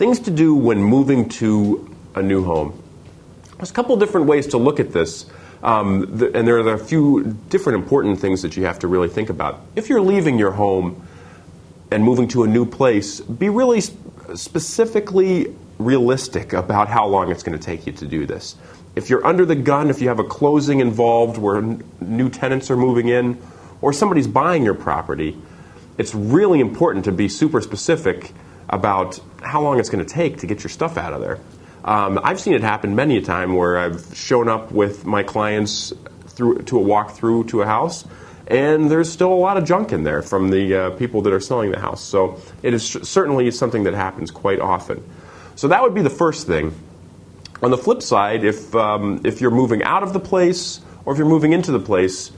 Things to do when moving to a new home. There's a couple different ways to look at this, and there are a few different important things that you have to really think about. If you're leaving your home and moving to a new place, be really specifically realistic about how long it's going to take you to do this. If you're under the gun, if you have a closing involved where new tenants are moving in, or somebody's buying your property, it's really important to be super specific about how long it's going to take to get your stuff out of there. I've seen it happen many a time where I've shown up with my clients to a walkthrough to a house, and there's still a lot of junk in there from the people that are selling the house. So it is certainly something that happens quite often. So that would be the first thing. On the flip side, if you're moving out of the place or if you're moving into the place,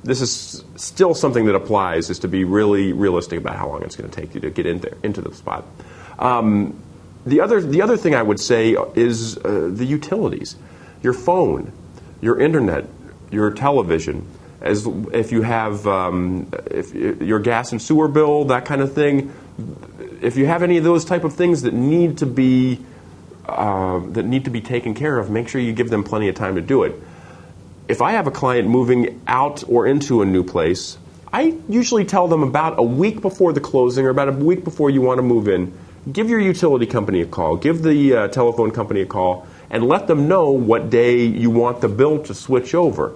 this is still something that applies, is to be really realistic about how long it's going to take you to get in there, into the spot. The other thing I would say is the utilities, your phone, your internet, your television. As if you have your gas and sewer bill, that kind of thing. If you have any of those type of things that need to be taken care of, make sure you give them plenty of time to do it. If I have a client moving out or into a new place, I usually tell them about a week before the closing or about a week before you want to move in, give your utility company a call, give the telephone company a call, and let them know what day you want the bill to switch over.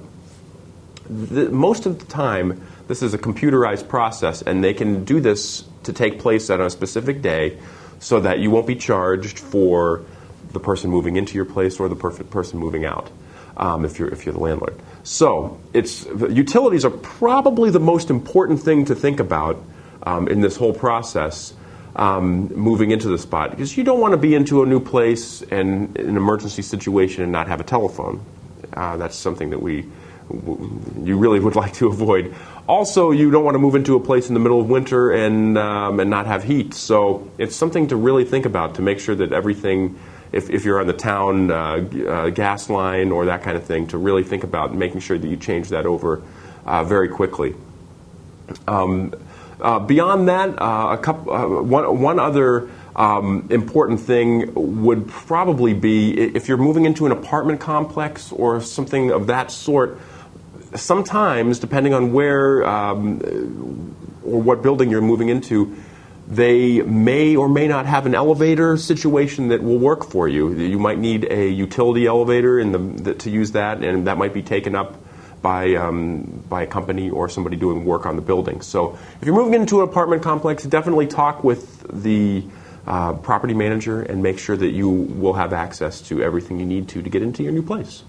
Most of the time, this is a computerized process, and they can do this to take place on a specific day so that you won't be charged for the person moving into your place or the person moving out. If you're the landlord. So utilities are probably the most important thing to think about in this whole process, moving into the spot, because you don't want to be into a new place and in an emergency situation and not have a telephone. That's something that you really would like to avoid. Also, you don't want to move into a place in the middle of winter and not have heat. So it's something to really think about to make sure that everything. If you're on the town gas line or that kind of thing, to really think about making sure that you change that over very quickly. Beyond that, one other important thing would probably be if you're moving into an apartment complex or something of that sort. Sometimes, depending on where or what building you're moving into, they may or may not have an elevator situation that will work for you. You might need a utility elevator to use that, and that might be taken up by a company or somebody doing work on the building. So if you're moving into an apartment complex, definitely talk with the property manager and make sure that you will have access to everything you need to get into your new place.